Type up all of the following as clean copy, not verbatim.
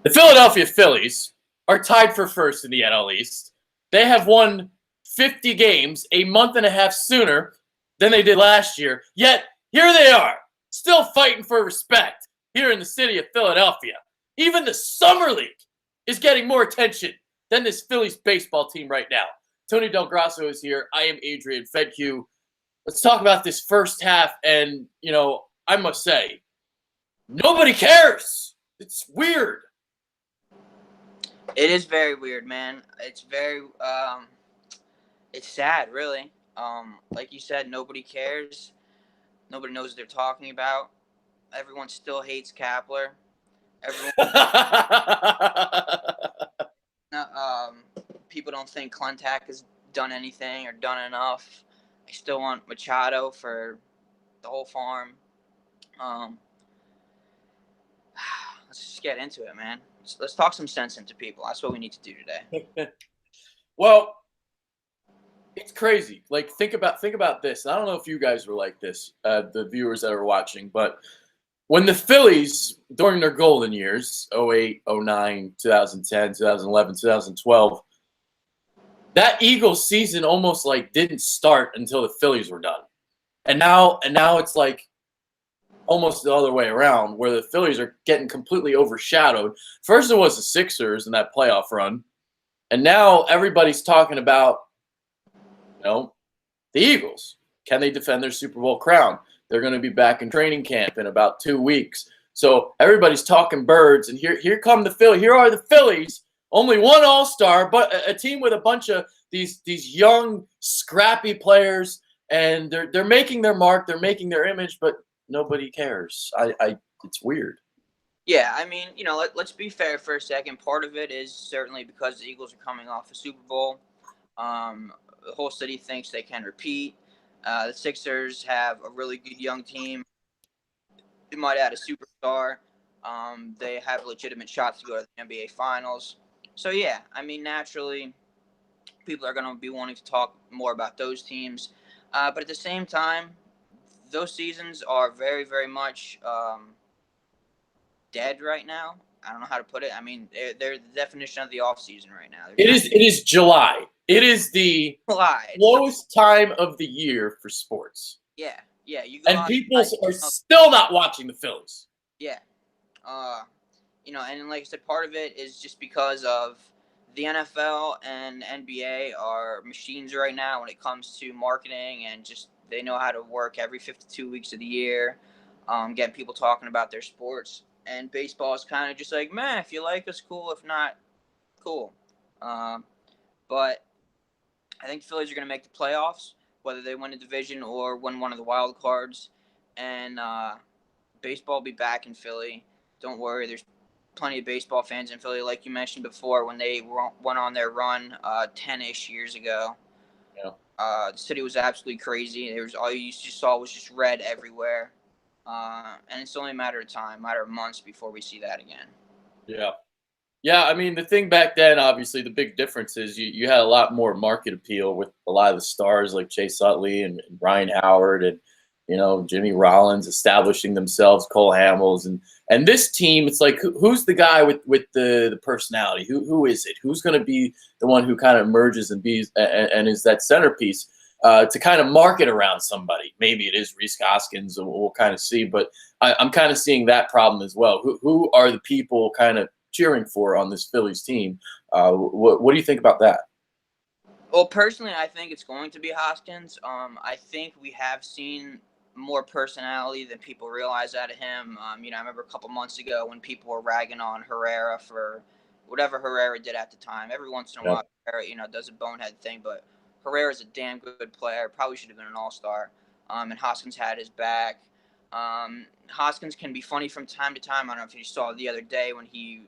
The Philadelphia Phillies are tied for first in the NL East. They have won 50 games a month and a half sooner than they did last year. Yet, here they are, still fighting for respect here in the city of Philadelphia. Even the Summer League is getting more attention than this Phillies baseball team right now. Tony Del Grasso is here. I am Adrian Fedque. Let's talk about this first half. And, I must say, nobody cares. It's weird. It is very weird, man. It's very, it's sad, really. Like you said, nobody cares. Nobody knows what they're talking about. Everyone still hates Kapler. Everyone, people don't think Clentak has done anything or done enough. I still want Machado for the whole farm. Let's just get into it, man. Let's talk some sense into people. That's what we need to do today. Well, it's crazy. Like, think about this. I don't know if you guys were like this, the viewers that are watching, but when the Phillies, during their golden years, 08, 09, 2010, 2011, 2012, that Eagles season almost like didn't start until the Phillies were done. And now it's like almost the other way around, where the Phillies are getting completely overshadowed. First it was the Sixers in that playoff run, and now everybody's talking about, the Eagles. Can they defend their Super Bowl crown? They're going to be back in training camp in about 2 weeks. So everybody's talking birds, and here come the Phillies. Here are the Phillies. Only one All-Star, but a team with a bunch of these young, scrappy players, and they're making their mark. They're making their image, but nobody cares. It's weird. Yeah, I mean, let's be fair for a second. Part of it is certainly because the Eagles are coming off a Super Bowl. The whole city thinks they can repeat. The Sixers have a really good young team. They might add a superstar. They have legitimate shots to go to the NBA Finals. So, yeah, I mean, naturally, people are going to be wanting to talk more about those teams. But at the same time, those seasons are very, very much dead right now. I don't know how to put it. I mean, they're the definition of the off season right now. It is July. It is the lowest time of the year for sports. Yeah. You go and people are still not watching the Phillies. Yeah. And like I said, part of it is just because of the NFL and NBA are machines right now when it comes to marketing, and just they know how to work every 52 weeks of the year, getting people talking about their sports. And baseball is kind of just like, man, if you like us, cool. If not, cool. But I think the Phillies are going to make the playoffs, whether they win a division or win one of the wild cards. And baseball will be back in Philly. Don't worry, there's plenty of baseball fans in Philly, like you mentioned before, when they went on their run 10-ish years ago. Yeah. The city was absolutely crazy. There was all you just saw was just red everywhere. And it's only a matter of time, a matter of months before we see that again. Yeah, I mean, the thing back then, obviously, the big difference is you had a lot more market appeal with a lot of the stars like Chase Utley and Ryan Howard and, Jimmy Rollins establishing themselves, Cole Hamels. And this team, it's like, who's the guy with the personality? Who is it? Who's going to be the one who kind of emerges and is that centerpiece to kind of market around somebody? Maybe it is Rhys Hoskins, we'll kind of see. But I'm kind of seeing that problem as well. Who are the people kind of cheering for on this Phillies team? What do you think about that? Well, personally, I think it's going to be Hoskins. I think we have seen more personality than people realize out of him. I remember a couple months ago when people were ragging on Herrera for whatever Herrera did at the time. Every once in a while, Herrera, does a bonehead thing, but Herrera's a damn good player. Probably should have been an all-star. And Hoskins had his back. Hoskins can be funny from time to time. I don't know if you saw the other day when he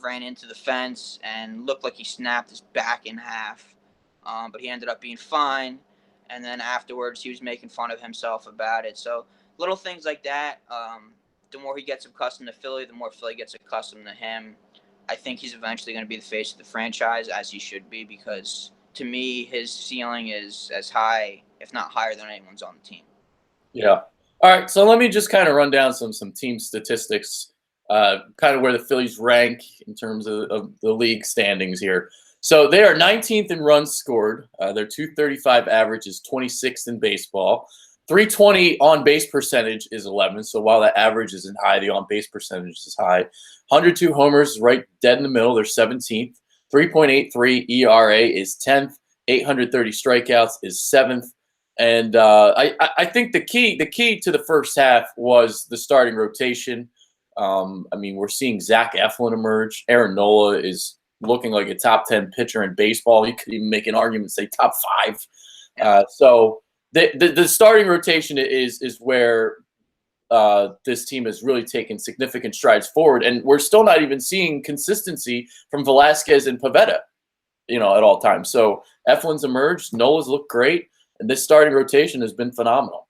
ran into the fence and looked like he snapped his back in half. But he ended up being fine. And then afterwards, he was making fun of himself about it. So little things like that. The more he gets accustomed to Philly, the more Philly gets accustomed to him. I think he's eventually going to be the face of the franchise, as he should be, because to me, his ceiling is as high, if not higher, than anyone's on the team. Yeah. All right. So let me just kind of run down some team statistics kind of where the Phillies rank in terms of the league standings here. So they are 19th in runs scored. Their 235 average is 26th in baseball. 320 on base percentage is 11. So while that average isn't high, the on base percentage is high. 102 homers, right dead in the middle. They're 17th. 3.83 ERA is 10th. 830 strikeouts is 7th. And I think the key to the first half was the starting rotation. I mean, we're seeing Zach Eflin emerge. Aaron Nola is looking like a top 10 pitcher in baseball. You could even make an argument, say top 5. So the starting rotation is where this team has really taken significant strides forward, and we're still not even seeing consistency from Velasquez and Pivetta, at all times. So Eflin's emerged, Nola's looked great, and this starting rotation has been phenomenal.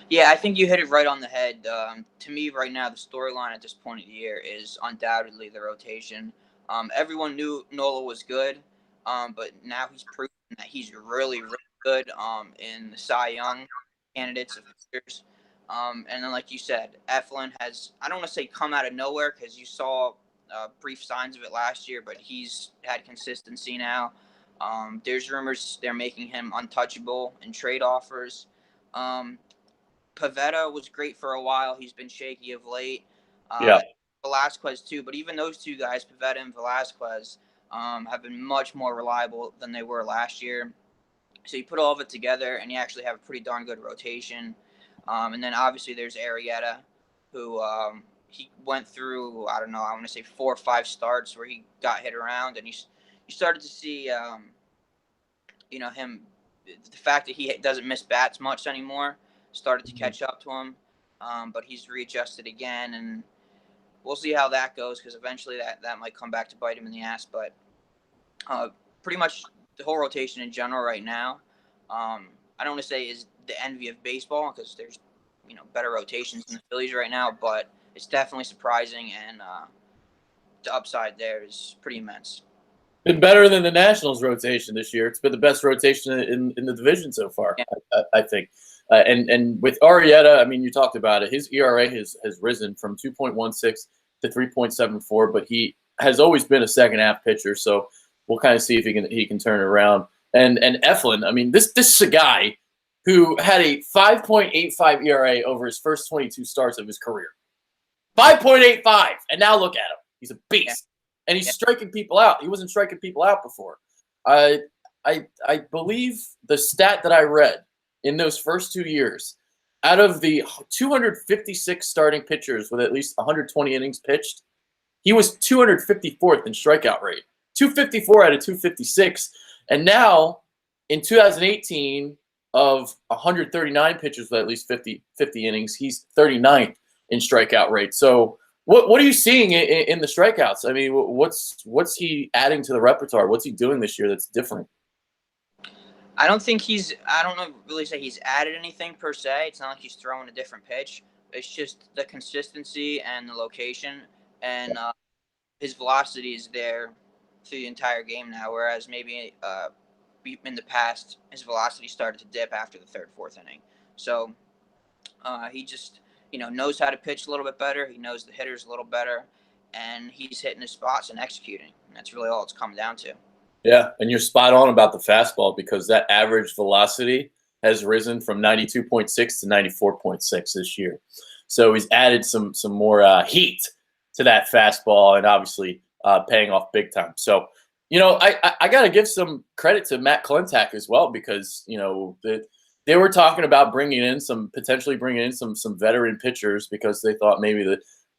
Yeah, I think you hit it right on the head. To me, right now, the storyline at this point of the year is undoubtedly the rotation. Everyone knew Nola was good, but now he's proven that he's really, really good in the Cy Young candidates of pitchers. And then, like you said, Eflin has, I don't want to say come out of nowhere because you saw brief signs of it last year, but he's had consistency now. There's rumors they're making him untouchable in trade offers. Pivetta was great for a while. He's been shaky of late. Yeah. Velasquez too, but even those two guys, Pivetta and Velasquez, have been much more reliable than they were last year. So you put all of it together, and you actually have a pretty darn good rotation. And then obviously there's Arrieta, who he went through, I don't know, I want to say 4 or 5 starts where he got hit around, and you started to see, him, the fact that he doesn't miss bats much anymore started to catch up to him. But he's readjusted again, and we'll see how that goes because eventually that might come back to bite him in the ass. But pretty much the whole rotation in general right now, I don't want to say is the envy of baseball because there's better rotations in the Phillies right now, but it's definitely surprising, and the upside there is pretty immense. Been better than the Nationals rotation this year. It's been the best rotation in the division so far, yeah. I think. And with Arrieta, I mean, you talked about it. His ERA has risen from 2.16 to 3.74, but he has always been a second half pitcher. So we'll kind of see if he can turn it around. And Eflin, I mean, this is a guy who had a 5.85 ERA over his first 22 starts of his career. 5.85, and now look at him. He's a beast. Yeah. And he's striking people out. He wasn't striking people out before. I believe the stat that I read in those first 2 years, out of the 256 starting pitchers with at least 120 innings pitched, he was 254th in strikeout rate. 254 out of 256. And now, in 2018, of 139 pitchers with at least 50 innings, he's 39th in strikeout rate. So what are you seeing in the strikeouts? I mean, what's he adding to the repertoire? What's he doing this year that's different? I don't really say he's added anything per se. It's not like he's throwing a different pitch. It's just the consistency and the location, and his velocity is there through the entire game now, whereas maybe in the past his velocity started to dip after the 3rd, 4th inning. So he just knows how to pitch a little bit better. He knows the hitters a little better, and he's hitting his spots and executing. And that's really all it's come down to. Yeah, and you're spot on about the fastball because that average velocity has risen from 92.6 to 94.6 this year. So he's added some more heat to that fastball, and obviously paying off big time. So, I got to give some credit to Matt Klentak as well because they were talking about potentially bringing in some veteran pitchers because they thought maybe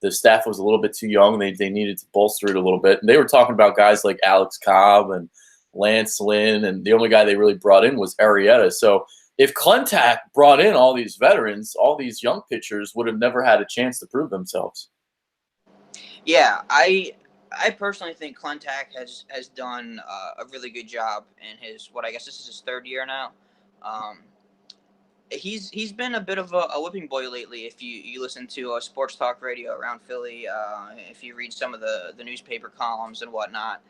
the staff was a little bit too young. They needed to bolster it a little bit. And they were talking about guys like Alex Cobb and Lance Lynn, and the only guy they really brought in was Arrieta. So if Klentak brought in all these veterans, all these young pitchers would have never had a chance to prove themselves. Yeah, I personally think Klentak has done a really good job in his, what I guess this is his 3rd year now. He's been a bit of a whipping boy lately. If you listen to sports talk radio around Philly, if you read some of the newspaper columns and whatnot,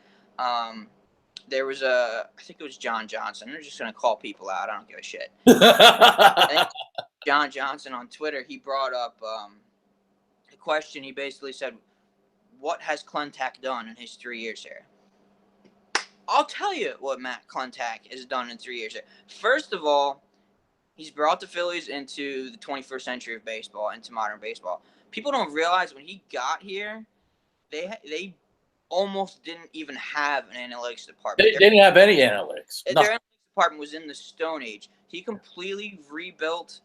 there was I think it was John Johnson. I'm just gonna call people out. I don't give a shit. I think John Johnson on Twitter, he brought up the question, he basically said, "What has Clentak done in his 3 years here?" I'll tell you what Matt Clentak has done in 3 years here. First of all, he's brought the Phillies into the 21st century of baseball, into modern baseball. People don't realize when he got here, they almost didn't even have an analytics department. They didn't have any analytics. Their analytics department was in the Stone Age. He completely rebuilt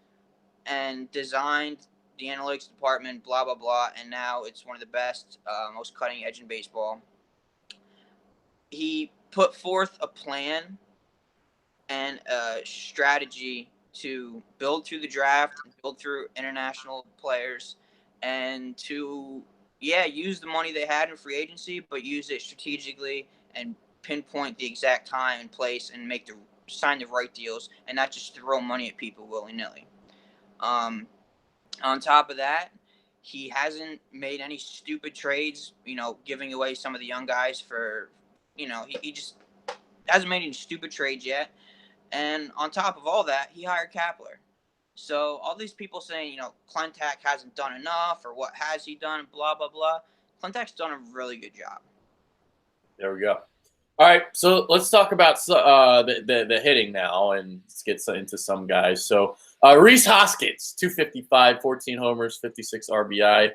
and designed the analytics department, blah, blah, blah, and now it's one of the best, most cutting edge in baseball. He put forth a plan and a strategy to build through the draft, build through international players, and to use the money they had in free agency, but use it strategically and pinpoint the exact time and place and sign the right deals and not just throw money at people willy-nilly. On top of that, he hasn't made any stupid trades, giving away some of the young guys for, he just hasn't made any stupid trades yet. And on top of all that, he hired Kapler. So all these people saying, Clentak hasn't done enough or what has he done, blah, blah, blah. Clentak's done a really good job. There we go. All right, so let's talk about the hitting now, and let's get into some guys. So Rhys Hoskins, 255, 14 homers, 56 RBI.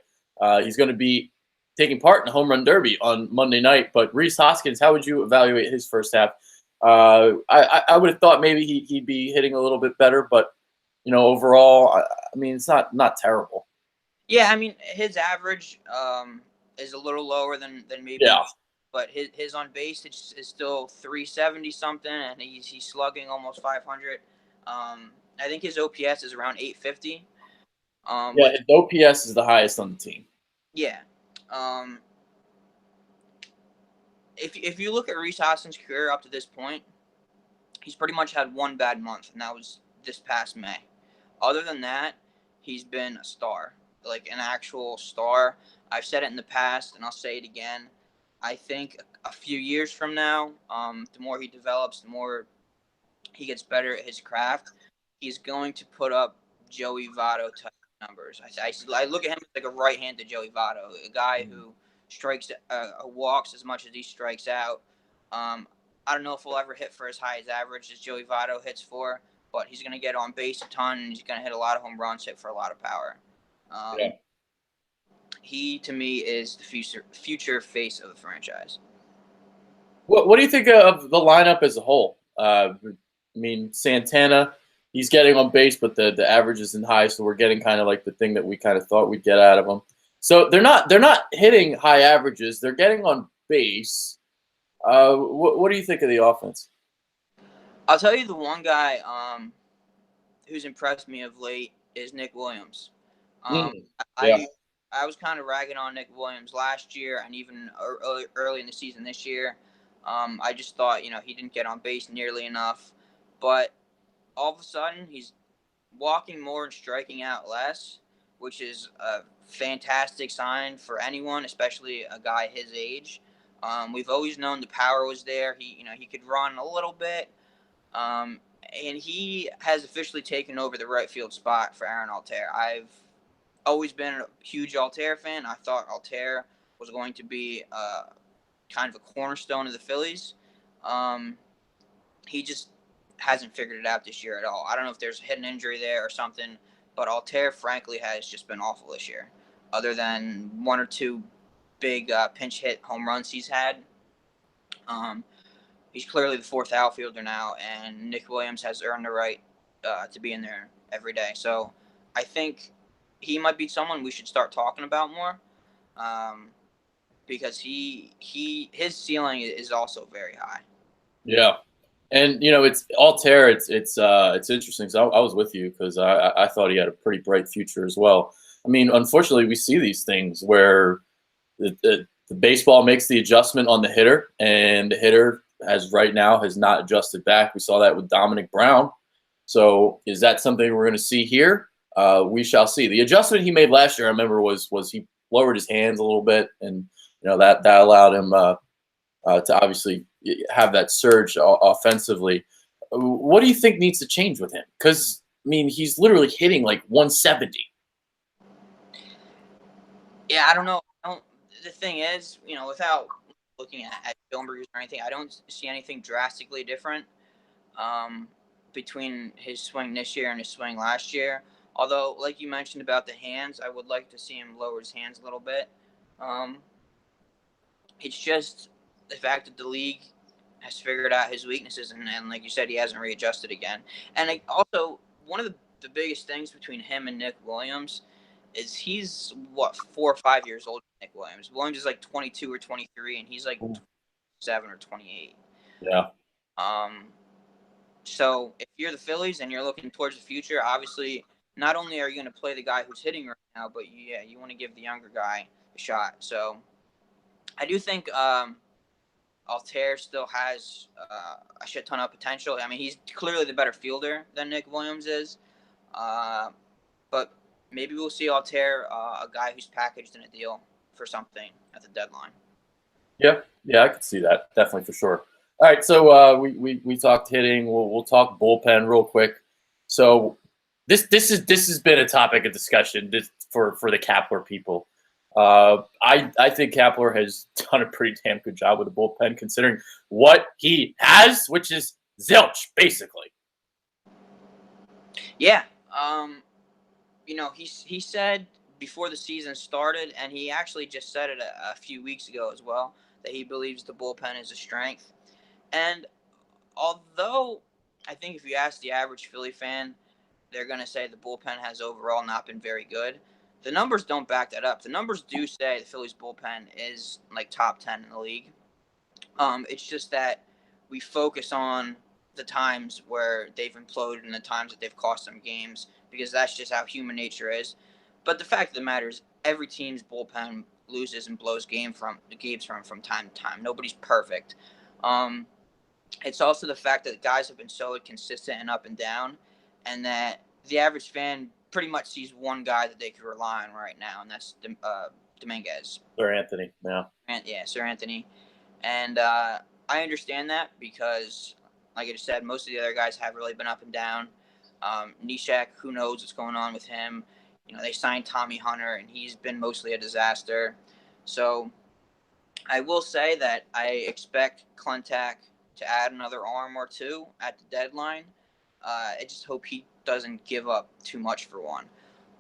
He's going to be taking part in the home run derby on Monday night. But Rhys Hoskins, how would you evaluate his first half? I would have thought maybe he'd be hitting a little bit better, but overall, I mean, it's not terrible. Yeah, I mean, his average is a little lower than maybe. Yeah. But his on base is still 370 something, and he's slugging almost 500. I think his OPS is around 850. His OPS is the highest on the team. Yeah. If you look at Rhys Hoskins' career up to this point, he's pretty much had one bad month, and that was this past May. Other than that, he's been a star, like an actual star. I've said it in the past, and I'll say it again. I think a few years from now, the more he develops, the more he gets better at his craft, he's going to put up Joey Votto type numbers. I look at him like a right-handed Joey Votto, a guy who strikes, walks as much as he strikes out. I don't know if he'll ever hit for as high as average as Joey Votto hits for, but he's going to get on base a ton, and he's going to hit a lot of home runs, hit for a lot of power. He, to me, is the future face of the franchise. What do you think of the lineup as a whole? I mean, Santana, he's getting on base, but the average isn't high, so we're getting kind of like the thing that we kind of thought we'd get out of him. So they're not hitting high averages. They're getting on base. What do you think of the offense? I'll tell you the one guy who's impressed me of late is Nick Williams. I was kind of ragging on Nick Williams last year and even early in the season this year. I just thought, he didn't get on base nearly enough. But all of a sudden, he's walking more and striking out less, which is a fantastic sign for anyone, especially a guy his age. We've always known the power was there. He could run a little bit. And he has officially taken over the right field spot for Aaron Altair. I've always been a huge Altair fan. I thought Altair was going to be kind of a cornerstone of the Phillies. He just hasn't figured it out this year at all. I don't know if there's a hidden injury there or something, but Altair, frankly, has just been awful this year. Other than one or two big pinch hit home runs he's had, he's clearly the fourth outfielder now, and Nick Williams has earned the right to be in there every day. So I think he might be someone we should start talking about more, because his ceiling is also very high. Yeah, and it's Altair. It's interesting. So I was with you because I thought he had a pretty bright future as well. I mean, unfortunately, we see these things where the baseball makes the adjustment on the hitter, and the hitter has not adjusted back. We saw that with Dominic Brown. So is that something we're going to see here? We shall see. The adjustment he made last year, I remember, was he lowered his hands a little bit, and that allowed him to obviously have that surge offensively. What do you think needs to change with him? Because I mean, he's literally hitting like 170. Yeah, I don't know. The thing is, without looking at film reviews or anything, I don't see anything drastically different um, between his swing this year and his swing last year. Although, like you mentioned about the hands, I would like to see him lower his hands a little bit. Um, it's just the fact that the league has figured out his weaknesses, and like you said, he hasn't readjusted again. And also, one of the biggest things between him and Nick Williams is he's what 4 or 5 years older than Nick Williams. Williams is like 22 or 23, and he's like 27 or 28. Yeah. Um, so if you're the Phillies and you're looking towards the future, obviously, not only are you going to play the guy who's hitting right now, but you want to give the younger guy a shot. So I do think Altair still has a shit ton of potential. I mean, he's clearly the better fielder than Nick Williams is. Uh, but maybe we'll see Altair, a guy who's packaged in a deal for something at the deadline. Yeah, I could see that definitely for sure. All right, so we talked hitting. We'll talk bullpen real quick. So this has been a topic of discussion for the Kapler people. I think Kapler has done a pretty damn good job with the bullpen considering what he has, which is zilch basically. Yeah. He said before the season started, and he actually just said it a few weeks ago as well, that he believes the bullpen is a strength. And although I think if you ask the average Philly fan, they're going to say the bullpen has overall not been very good. The numbers don't back that up. The numbers do say the Phillies bullpen is like top 10 in the league. It's just that we focus on the times where they've imploded and the times that they've cost them games because that's just how human nature is. But the fact of the matter is, every team's bullpen loses and blows games from time to time. Nobody's perfect. Um, it's also the fact that guys have been so consistent and up and down, and that the average fan pretty much sees one guy that they could rely on right now, and that's Dominguez. Sir Anthony, yeah. Yeah, Sir Anthony. And I understand that because, like I just said, most of the other guys have really been up and down. Nishek, who knows what's going on with him? They signed Tommy Hunter, and he's been mostly a disaster. So I will say that I expect Klentak to add another arm or two at the deadline. I just hope he doesn't give up too much for one.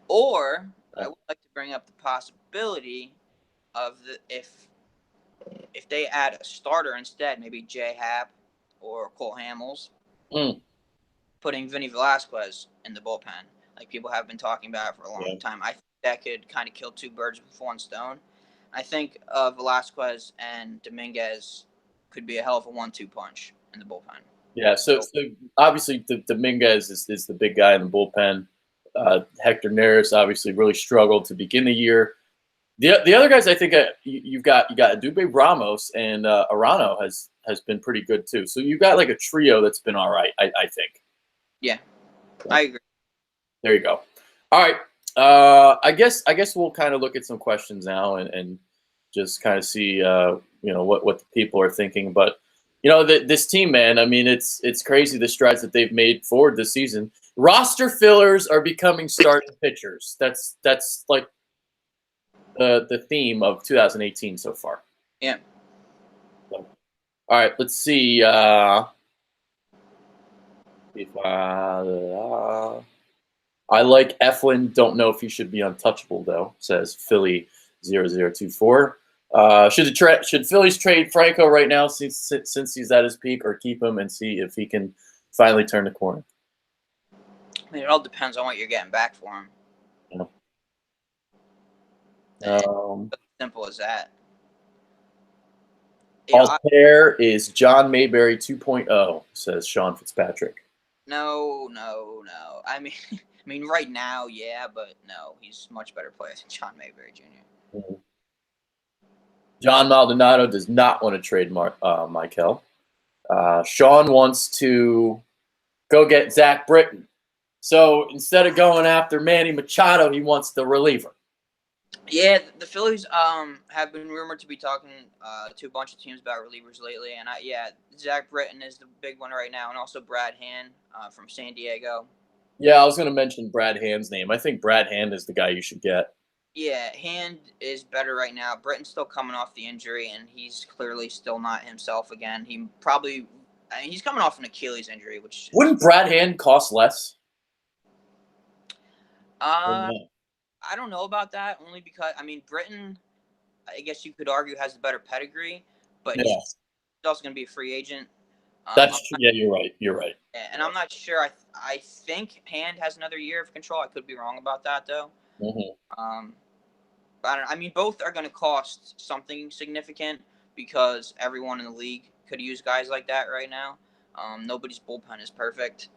Or I would like to bring up the possibility of if they add a starter instead, maybe Jay Happ or Cole Hamels, putting Vinny Velasquez in the bullpen, like people have been talking about for a long time. I think that could kind of kill two birds with one stone. I think Velasquez and Dominguez could be a hell of a 1-2 punch in the bullpen. Yeah, so obviously Dominguez is the big guy in the bullpen. Hector Neris obviously really struggled to begin the year. The other guys, I think you got Dube Ramos and Arano has been pretty good too. So you've got like a trio that's been all right, I think. Yeah, I agree. There you go. All right. I guess we'll kind of look at some questions now and just kind of see what the people are thinking. But this team, man. I mean, it's crazy the strides that they've made forward this season. Roster fillers are becoming starting pitchers. That's like the theme of 2018 so far. Yeah. So, all right. Let's see. I like Eflin. Don't know if he should be untouchable though. Says Philly 0024. Should Phillies trade Franco right now since he's at his peak, or keep him and see if he can finally turn the corner? I mean, it all depends on what you're getting back for him. Simple as that. Altair is John Mayberry 2.0, says Sean Fitzpatrick. No. I mean, right now, yeah, but no, he's a much better player than John Mayberry Jr. Mm-hmm. John Maldonado does not want to trade Michael. Sean wants to go get Zach Britton. So instead of going after Manny Machado, he wants the reliever. Yeah, the Phillies have been rumored to be talking to a bunch of teams about relievers lately, and Zach Britton is the big one right now, and also Brad Hand from San Diego. Yeah, I was going to mention Brad Hand's name. I think Brad Hand is the guy you should get. Yeah, Hand is better right now. Britton's still coming off the injury, and he's clearly still not himself again. He's coming off an Achilles injury, which Wouldn't Brad Hand cost less? uh, I don't know about that. Only because Britton, I guess you could argue, has the better pedigree, but he's Yeah, also going to be a free agent. that's true. Yeah, you're right. You're right. And I'm not sure. I think Hand has another year of control. I could be wrong about that though. Um, but I don't. I mean, both are going to cost something significant because everyone in the league could use guys like that right now. Nobody's bullpen is perfect,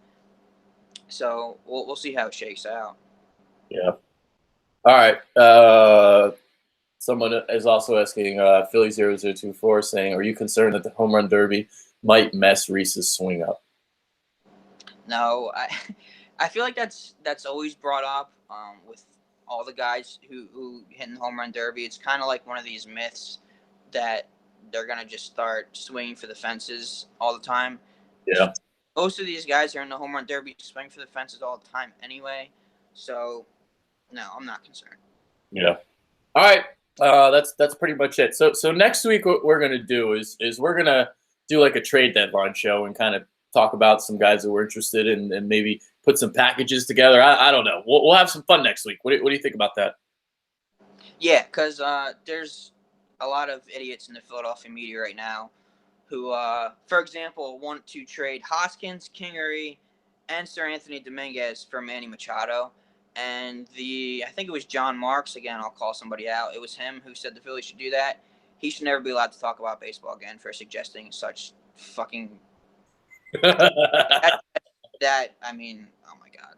so we'll see how it shakes out. Yeah. All right. Someone is also asking Philly0024 saying, "Are you concerned that the home run derby might mess Reese's swing up?" No, I feel like that's always brought up with all the guys who hit in the home run derby. It's kind of like one of these myths that they're gonna just start swinging for the fences all the time. Yeah. Most of these guys are in the home run derby swing for the fences all the time anyway. So no, I'm not concerned. Yeah. All right. That's pretty much it. So next week what we're gonna do is we're gonna do like a trade deadline show and kind of talk about some guys that we're interested in and maybe put some packages together. I don't know. We'll have some fun next week. What do you think about that? Yeah, because there's a lot of idiots in the Philadelphia media right now who, for example, want to trade Hoskins, Kingery, and Sir Anthony Dominguez for Manny Machado. And I think it was John Marks, again, I'll call somebody out. It was him who said the Phillies should do that. He should never be allowed to talk about baseball again for suggesting such fucking. I mean, oh my God.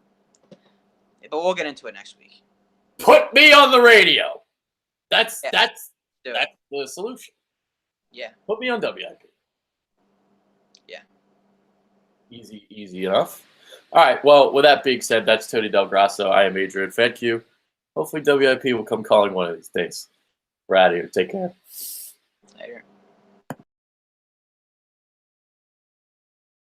But we'll get into it next week. Put me on the radio. That's Do that's it. the solution. Yeah. Put me on WIP. Yeah. Easy enough. All right. Well, with that being said, that's Tony Del Grasso. I am Adrian Fedke. Hopefully WIP will come calling one of these days. We're out of here. Take care. Later.